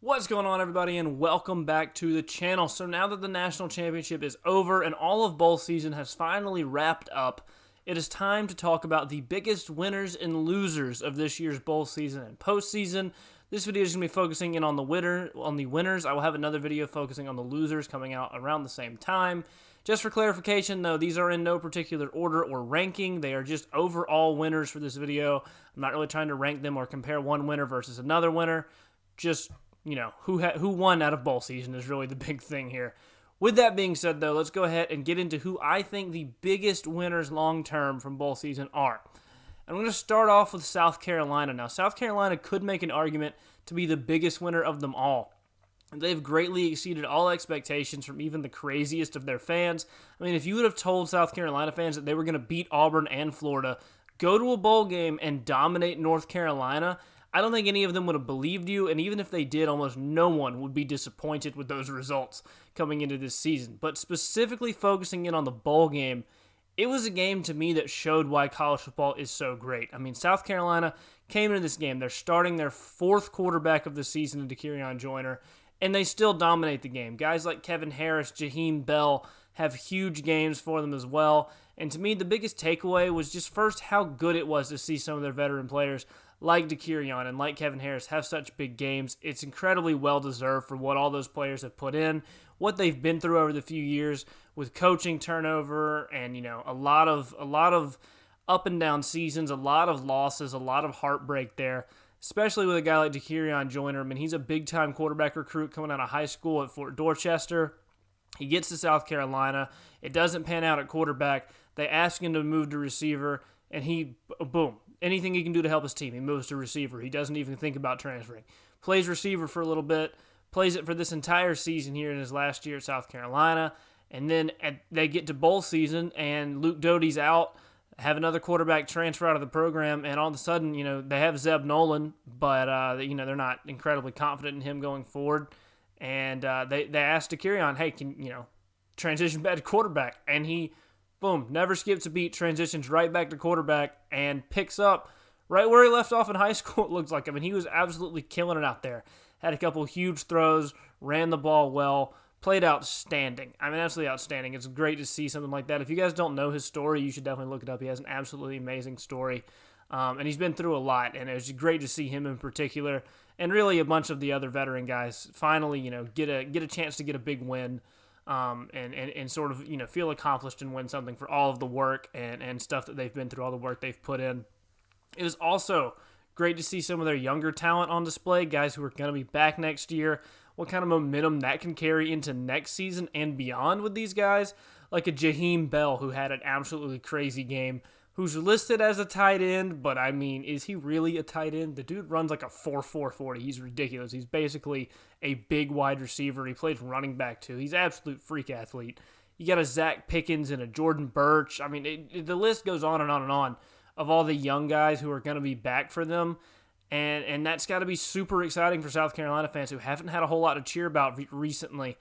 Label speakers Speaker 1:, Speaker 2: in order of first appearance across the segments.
Speaker 1: What's going on, everybody, and welcome back to the channel. So now that the national championship is over and all of bowl season has finally wrapped up, it is time to talk about the biggest winners and losers of this year's bowl season and postseason. This video is going to be focusing in on the winners. I will have another video focusing on the losers coming out around the same time. Just for clarification, though, these are in no particular order or ranking. They are just overall winners for this video. I'm not really trying to rank them or compare one winner versus another winner. Just, you know, who won out of bowl season is really the big thing here. With that being said, though, let's go ahead and get into who I think the biggest winners long-term from bowl season are. I'm going to start off with South Carolina. Now, South Carolina could make an argument to be the biggest winner of them all. They've greatly exceeded all expectations from even the craziest of their fans. I mean, if you would have told South Carolina fans that they were going to beat Auburn and Florida, go to a bowl game and dominate North Carolina, I don't think any of them would have believed you, and even if they did, almost no one would be disappointed with those results coming into this season. But specifically focusing in on the bowl game, it was a game to me that showed why college football is so great. I mean, South Carolina came into this game. They're starting their fourth quarterback of the season in De'Kerion Joyner, and they still dominate the game. Guys like Kevin Harris, Jaheim Bell have huge games for them as well. And to me, the biggest takeaway was just first how good it was to see some of their veteran players like De'Kerion and like Kevin Harris have such big games. It's incredibly well-deserved for what all those players have put in, what they've been through over the few years with coaching turnover and, you know, a lot of up and down seasons, a lot of losses, a lot of heartbreak there, especially with a guy like De'Kerion Joyner. I mean, he's a big-time quarterback recruit coming out of high school at Fort Dorchester. He gets to South Carolina. It doesn't pan out at quarterback. They ask him to move to receiver, and he, boom, anything he can do to help his team, he moves to receiver. He doesn't even think about transferring. Plays receiver for a little bit, plays it for this entire season here in his last year at South Carolina, and then they get to bowl season, and Luke Doty's out, have another quarterback transfer out of the program, and all of a sudden, you know, they have Zeb Nolan, but, you know, they're not incredibly confident in him going forward, and they asked De'Kerion, hey, can, you know, transition back to quarterback, and he, boom, never skips a beat, transitions right back to quarterback, and picks up right where he left off in high school, it looks like. I mean, he was absolutely killing it out there. Had a couple huge throws, ran the ball well, played outstanding. I mean, absolutely outstanding. It's great to see something like that. If you guys don't know his story, you should definitely look it up. He has an absolutely amazing story, and he's been through a lot, and it was great to see him in particular, and really a bunch of the other veteran guys finally, you know, get a chance to get a big win. And sort of, you know, feel accomplished and win something for all of the work and stuff that they've been through, all the work they've put in. It was also great to see some of their younger talent on display, guys who are going to be back next year, what kind of momentum that can carry into next season and beyond with these guys, like a Jaheim Bell who had an absolutely crazy game, who's listed as a tight end, but I mean, is he really a tight end? The dude runs like a 4.4 40. He's ridiculous. He's basically a big wide receiver. He plays running back too. He's an absolute freak athlete. You got a Zach Pickens and a Jordan Birch. I mean, the list goes on and on and on of all the young guys who are going to be back for them. And that's got to be super exciting for South Carolina fans who haven't had a whole lot to cheer about recently.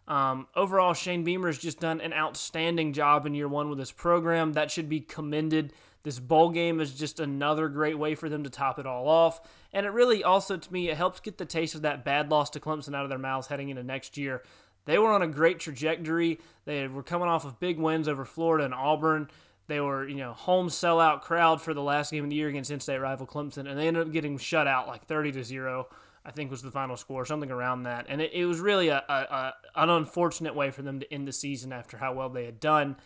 Speaker 1: Overall, Shane Beamer has just done an outstanding job in year one with this program. That should be commended. This bowl game is just another great way for them to top it all off. And it really also, to me, it helps get the taste of that bad loss to Clemson out of their mouths heading into next year. They were on a great trajectory. They were coming off of big wins over Florida and Auburn. They were, you know, home sellout crowd for the last game of the year against in-state rival Clemson, and they ended up getting shut out like 30-0. I think was the final score, something around that. And it was really an unfortunate way for them to end the season after how well they had done.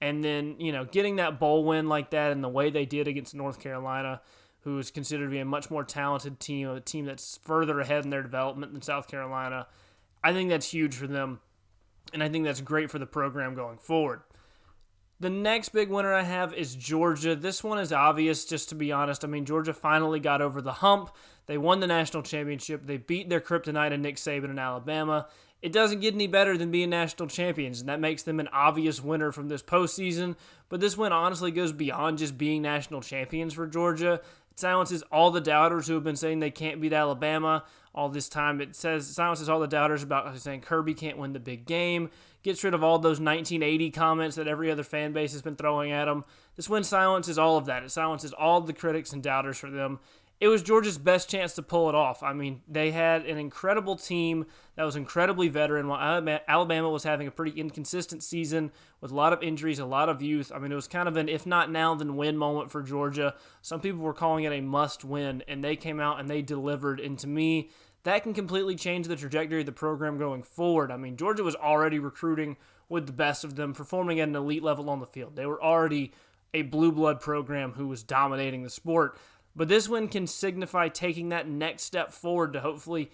Speaker 1: And then, you know, getting that bowl win like that and the way they did against North Carolina, who is considered to be a much more talented team, a team that's further ahead in their development than South Carolina, I think that's huge for them. And I think that's great for the program going forward. The next big winner I have is Georgia. This one is obvious, just to be honest. I mean, Georgia finally got over the hump. They won the national championship. They beat their kryptonite and Nick Saban in Alabama. It doesn't get any better than being national champions, and that makes them an obvious winner from this postseason. But this win honestly goes beyond just being national champions for Georgia. It silences all the doubters who have been saying they can't beat Alabama all this time. It silences all the doubters about saying Kirby can't win the big game. Gets rid of all those 1980 comments that every other fan base has been throwing at them. This win silences all of that. It silences all the critics and doubters for them. it was Georgia's best chance to pull it off. I mean, they had an incredible team that was incredibly veteran, while Alabama was having a pretty inconsistent season with a lot of injuries, a lot of youth. I mean, it was kind of an if not now, then win moment for Georgia. Some people were calling it a must-win, and they came out and they delivered. And to me, that can completely change the trajectory of the program going forward. I mean, Georgia was already recruiting with the best of them, performing at an elite level on the field. They were already a blue blood program who was dominating the sport. But this win can signify taking that next step forward to hopefully,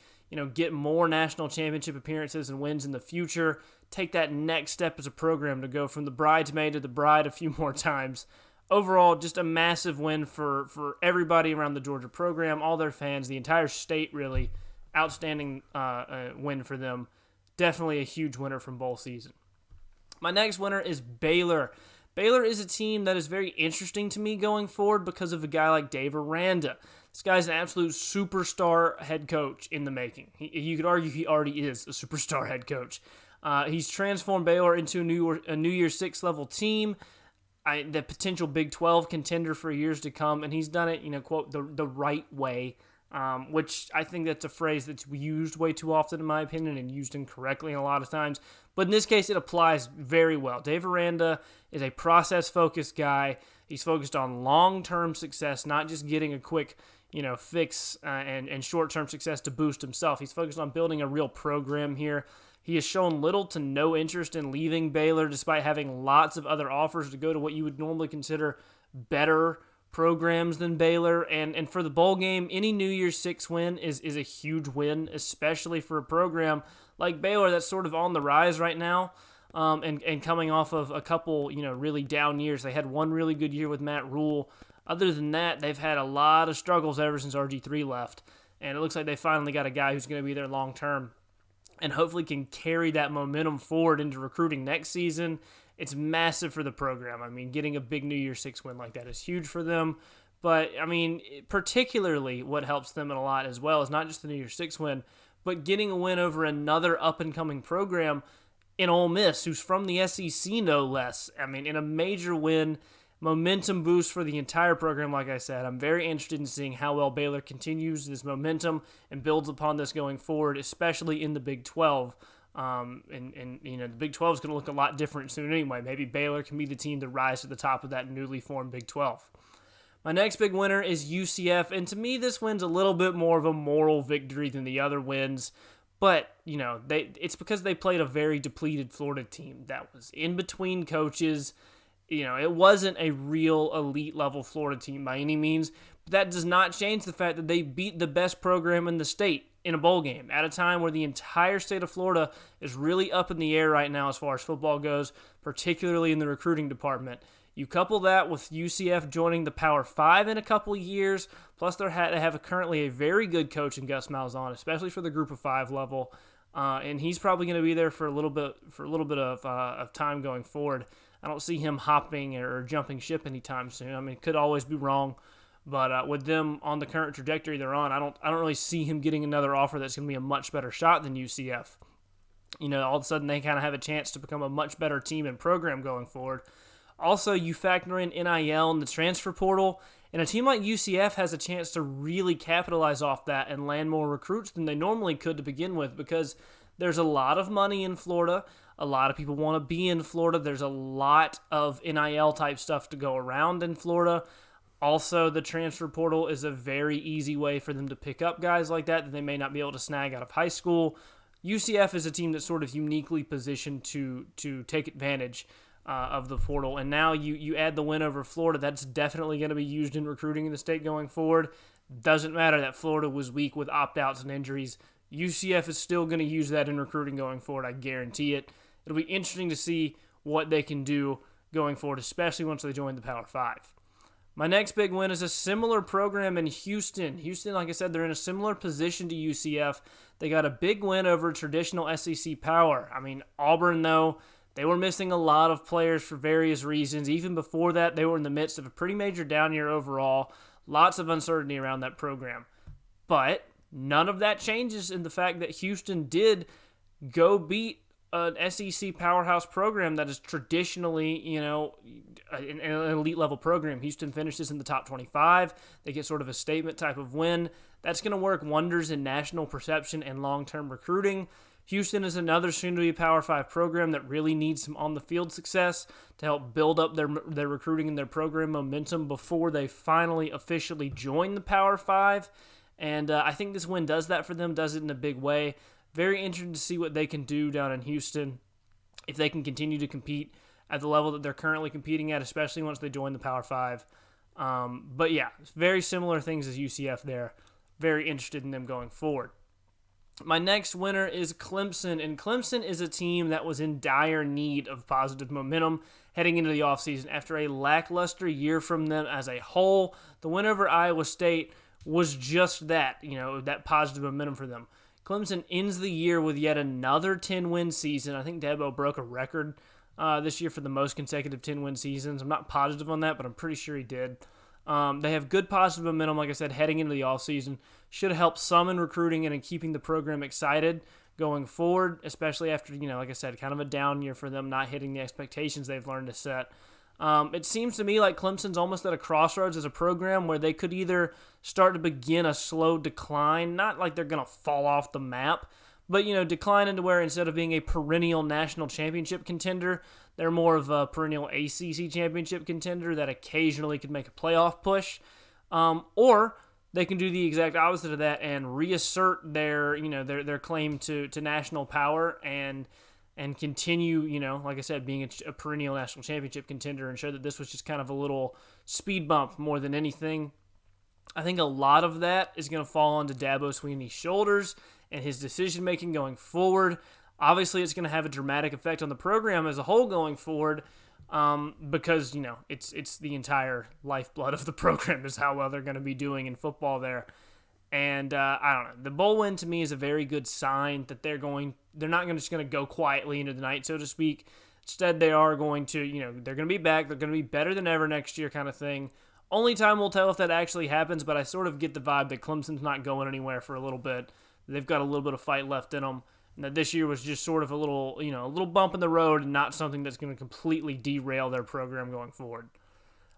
Speaker 1: get more national championship appearances and wins in the future. Take that next step as a program to go from the bridesmaid to the bride a few more times. Overall, just a massive win for everybody around the Georgia program, all their fans, the entire state, really. Outstanding win for them. Definitely a huge winner from bowl season. My next winner is Baylor. Baylor is a team that is very interesting to me going forward because of a guy like Dave Aranda. This guy's an absolute superstar head coach in the making. You could argue he already is a superstar head coach. He's transformed Baylor into a New Year's Six level team, the potential Big 12 contender for years to come, and he's done it, quote, the right way. Which I think that's a phrase that's used way too often in my opinion and used incorrectly a lot of times. But in this case, it applies very well. Dave Aranda is a process-focused guy. He's focused on long-term success, not just getting a quick, fix and short-term success to boost himself. He's focused on building a real program here. He has shown little to no interest in leaving Baylor despite having lots of other offers to go to what you would normally consider better programs than Baylor, and for the bowl game, any New Year's Six win is a huge win, especially for a program like Baylor that's sort of on the rise right now, and coming off of a couple, really down years. They had one really good year with Matt Rule. Other than that, they've had a lot of struggles ever since RG3 left, and it looks like they finally got a guy who's going to be there long term, and hopefully can carry that momentum forward into recruiting next season. It's massive for the program. I mean, getting a big New Year's Six win like that is huge for them. But, I mean, particularly what helps them a lot as well is not just the New Year's Six win, but getting a win over another up-and-coming program in Ole Miss, who's from the SEC no less. I mean, in a major win, momentum boost for the entire program, like I said. I'm very interested in seeing how well Baylor continues this momentum and builds upon this going forward, especially in the Big 12. The Big 12 is going to look a lot different soon anyway. Maybe Baylor can be the team to rise to the top of that newly formed Big 12. My next big winner is UCF, and to me this win's a little bit more of a moral victory than the other wins, but, it's because they played a very depleted Florida team that was in between coaches. It wasn't a real elite level Florida team by any means, but that does not change the fact that they beat the best program in the state in a bowl game at a time where the entire state of Florida is really up in the air right now as far as football goes, particularly in the recruiting department. You couple that with UCF joining the Power 5 in a couple years, plus they have currently a very good coach in Gus Malzahn, especially for the Group of 5 level, and he's probably going to be there for a little bit of time going forward. I don't see him hopping or jumping ship anytime soon. I mean, it could always be wrong. But with them on the current trajectory they're on, I don't really see him getting another offer that's going to be a much better shot than UCF. All of a sudden they kind of have a chance to become a much better team and program going forward. Also, you factor in NIL and the transfer portal, and a team like UCF has a chance to really capitalize off that and land more recruits than they normally could to begin with, because there's a lot of money in Florida. A lot of people want to be in Florida. There's a lot of NIL type stuff to go around in Florida. Also, the transfer portal is a very easy way for them to pick up guys like that they may not be able to snag out of high school. UCF is a team that's sort of uniquely positioned to take advantage of the portal. And now you add the win over Florida. That's definitely going to be used in recruiting in the state going forward. Doesn't matter that Florida was weak with opt-outs and injuries. UCF is still going to use that in recruiting going forward. I guarantee it. It'll be interesting to see what they can do going forward, especially once they join the Power 5. My next big win is a similar program in Houston. Houston, like I said, they're in a similar position to UCF. They got a big win over traditional SEC power. I mean, Auburn, though, they were missing a lot of players for various reasons. Even before that, they were in the midst of a pretty major down year overall. Lots of uncertainty around that program. But none of that changes in the fact that Houston did go beat an SEC powerhouse program that is traditionally, an elite level program. Houston finishes in the top 25. They get sort of a statement type of win. That's going to work wonders in national perception and long-term recruiting. Houston is another soon-to-be Power 5 program that really needs some on-the-field success to help build up their recruiting and their program momentum before they finally officially join the Power 5. And I think this win does that for them, does it in a big way. Very interested to see what they can do down in Houston, if they can continue to compete at the level that they're currently competing at, especially once they join the Power 5. But yeah, very similar things as UCF there. Very interested in them going forward. My next winner is Clemson, and Clemson is a team that was in dire need of positive momentum heading into the offseason. After a lackluster year from them as a whole, the win over Iowa State was just that, that positive momentum for them. Clemson ends the year with yet another 10-win season. I think Dabo broke a record this year for the most consecutive 10-win seasons. I'm not positive on that, but I'm pretty sure he did. They have good positive momentum, like I said, heading into the offseason. Should help some in recruiting and in keeping the program excited going forward, especially after, like I said, kind of a down year for them, not hitting the expectations they've learned to set. It seems to me like Clemson's almost at a crossroads as a program where they could either start to begin a slow decline, not like they're going to fall off the map, but, decline into where instead of being a perennial national championship contender, they're more of a perennial ACC championship contender that occasionally could make a playoff push. Or they can do the exact opposite of that and reassert their claim to national power and continue, like I said, being a perennial national championship contender and show that this was just kind of a little speed bump more than anything. I think a lot of that is going to fall onto Dabo Swinney's shoulders and his decision-making going forward. Obviously, it's going to have a dramatic effect on the program as a whole going forward because, it's the entire lifeblood of the program is how well they're going to be doing in football there. And I don't know. The bowl win to me is a very good sign that they're not just going to go quietly into the night, so to speak. Instead, they are going to, they're going to be back. They're going to be better than ever next year kind of thing. Only time will tell if that actually happens, but I sort of get the vibe that Clemson's not going anywhere for a little bit. They've got a little bit of fight left in them. And that this year was just sort of a little bump in the road and not something that's going to completely derail their program going forward.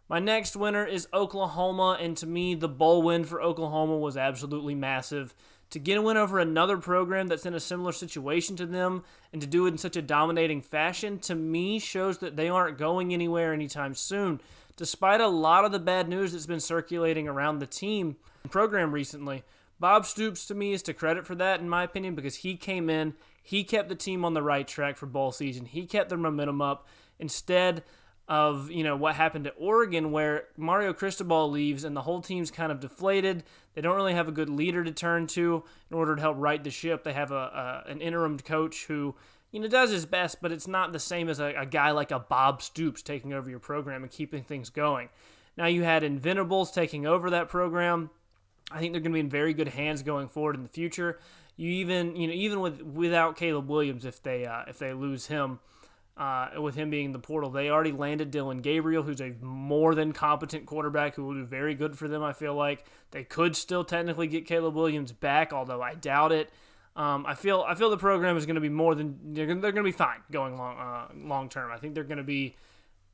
Speaker 1: My next winner is Oklahoma, and to me, the bowl win for Oklahoma was absolutely massive. To get a win over another program that's in a similar situation to them and to do it in such a dominating fashion, to me, shows that they aren't going anywhere anytime soon. Despite a lot of the bad news that's been circulating around the team and program recently, Bob Stoops, to me, is to credit for that, in my opinion, because he came in, he kept the team on the right track for bowl season. He kept their momentum up instead of, what happened at Oregon where Mario Cristobal leaves and the whole team's kind of deflated. They don't really have a good leader to turn to in order to help right the ship. They have an interim coach who, does his best, but it's not the same as a guy like a Bob Stoops taking over your program and keeping things going. Now you had Invendables taking over that program. I think they're going to be in very good hands going forward in the future. Even without Caleb Williams, if they lose him, with him being in the portal, they already landed Dylan Gabriel, who's a more than competent quarterback who will do very good for them. I feel like they could still technically get Caleb Williams back, although I doubt it. I feel the program is going to be more than they're going to be fine going long term. I think they're going to be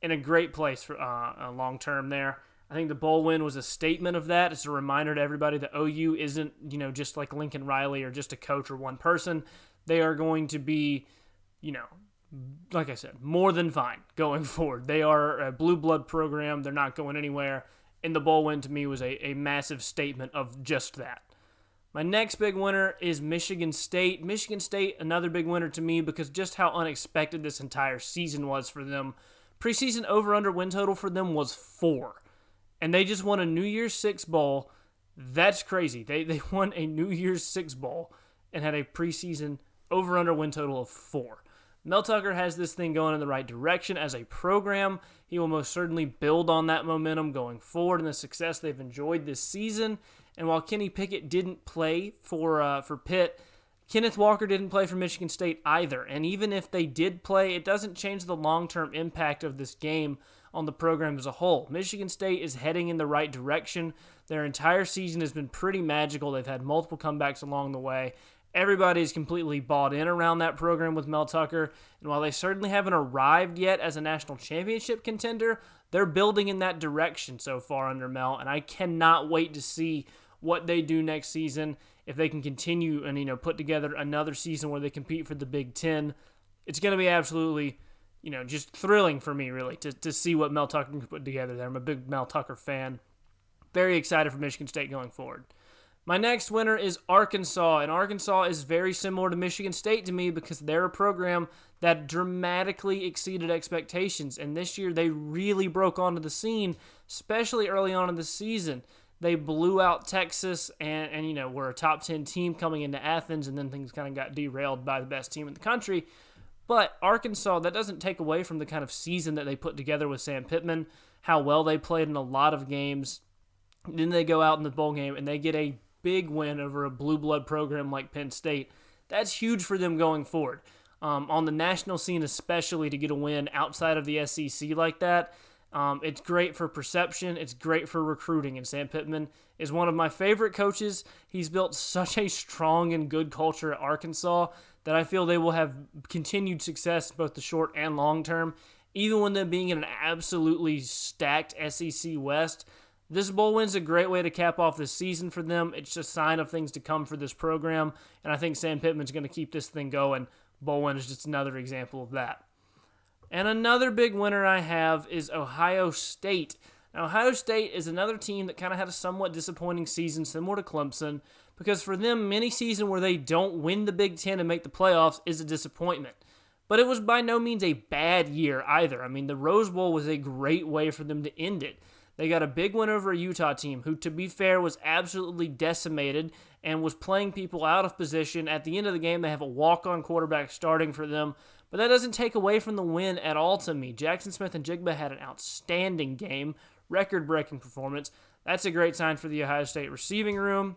Speaker 1: in a great place for long term there. I think the bowl win was a statement of that. It's a reminder to everybody that OU isn't, just like Lincoln Riley or just a coach or one person. They are going to be, like I said, more than fine going forward. They are a blue blood program. They're not going anywhere. And the bowl win to me was a massive statement of just that. My next big winner is Michigan State. Michigan State, another big winner to me because just how unexpected this entire season was for them. Preseason over-under win total for them was 4. And they just won a New Year's Six bowl. That's crazy. They won a New Year's Six bowl and had a preseason over-under win total of 4. Mel Tucker has this thing going in the right direction as a program. He will most certainly build on that momentum going forward and the success they've enjoyed this season. And while Kenny Pickett didn't play for Pitt, Kenneth Walker didn't play for Michigan State either. And even if they did play, it doesn't change the long-term impact of this game on the program as a whole. Michigan State is heading in the right direction. Their entire season has been pretty magical. They've had multiple comebacks along the way. Everybody's completely bought in around that program with Mel Tucker, and while they certainly haven't arrived yet as a national championship contender, they're building in that direction so far under Mel, and I cannot wait to see what they do next season. If they can continue and put together another season where they compete for the Big Ten, it's going to be absolutely just thrilling for me, really, to see what Mel Tucker can put together there. I'm a big Mel Tucker fan. Very excited for Michigan State going forward. My next winner is Arkansas, and Arkansas is very similar to Michigan State to me because they're a program that dramatically exceeded expectations, and this year they really broke onto the scene, especially early on in the season. They blew out Texas and were a top 10 team coming into Athens, and then things kind of got derailed by the best team in the country. But Arkansas, that doesn't take away from the kind of season that they put together with Sam Pitman, how well they played in a lot of games. Then they go out in the bowl game and they get a big win over a blue blood program like Penn State. That's huge for them going forward. On the national scene especially, to get a win outside of the SEC like that, it's great for perception. It's great for recruiting. And Sam Pitman is one of my favorite coaches. He's built such a strong and good culture at Arkansas that I feel they will have continued success both the short and long term. Even when they're being in an absolutely stacked SEC West, this bowl win's a great way to cap off the season for them. It's a sign of things to come for this program, and I think Sam Pittman's going to keep this thing going. Bowl win is just another example of that. And another big winner I have is Ohio State. Now, Ohio State is another team that kind of had a somewhat disappointing season, similar to Clemson, because for them, any season where they don't win the Big Ten and make the playoffs is a disappointment. But it was by no means a bad year either. I mean, the Rose Bowl was a great way for them to end it. They got a big win over a Utah team who, to be fair, was absolutely decimated and was playing people out of position. At the end of the game, they have a walk-on quarterback starting for them. But that doesn't take away from the win at all to me. Jackson Smith and Jigba had an outstanding game, record-breaking performance. That's a great sign for the Ohio State receiving room.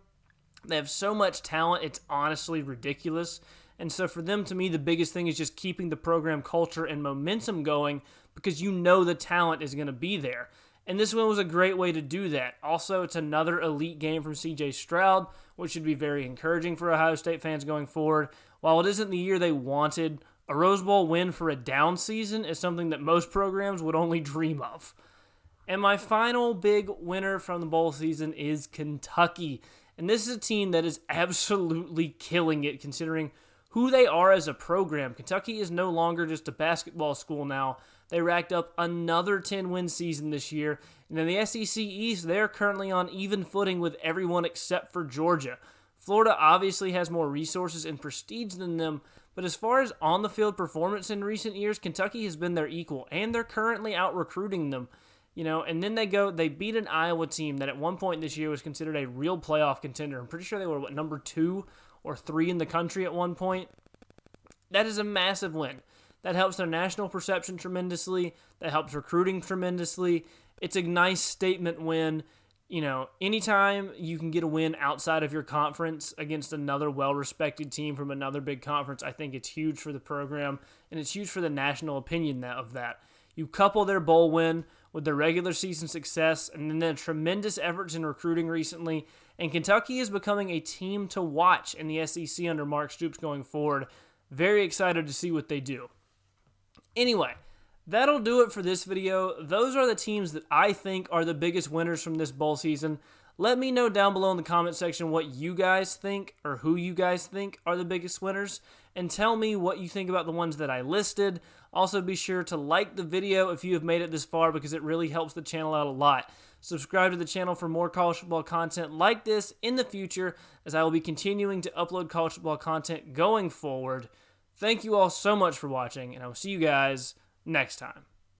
Speaker 1: They have so much talent, it's honestly ridiculous. And so for them, to me, the biggest thing is just keeping the program culture and momentum going because the talent is going to be there. And this one was a great way to do that. Also, it's another elite game from C.J. Stroud, which should be very encouraging for Ohio State fans going forward. While it isn't the year they wanted, a Rose Bowl win for a down season is something that most programs would only dream of. And my final big winner from the bowl season is Kentucky. And this is a team that is absolutely killing it considering who they are as a program. Kentucky is no longer just a basketball school now. They racked up another 10-win season this year. And in the SEC East, they're currently on even footing with everyone except for Georgia. Florida obviously has more resources and prestige than them, but as far as on-the-field performance in recent years, Kentucky has been their equal, and they're currently out-recruiting them. And then they beat an Iowa team that at one point this year was considered a real playoff contender. I'm pretty sure they were, number 2 or 3 in the country at one point. That is a massive win. That helps their national perception tremendously. That helps recruiting tremendously. It's a nice statement win. Anytime you can get a win outside of your conference against another well-respected team from another big conference, I think it's huge for the program, and it's huge for the national opinion of that. You couple their bowl win with their regular season success and then their tremendous efforts in recruiting recently, and Kentucky is becoming a team to watch in the SEC under Mark Stoops going forward. Very excited to see what they do. Anyway, that'll do it for this video. Those are the teams that I think are the biggest winners from this bowl season. Let me know down below in the comment section what you guys think or who you guys think are the biggest winners, and tell me what you think about the ones that I listed. Also, be sure to like the video if you have made it this far because it really helps the channel out a lot. Subscribe to the channel for more college football content like this in the future, as I will be continuing to upload college football content going forward. Thank you all so much for watching, and I will see you guys next time.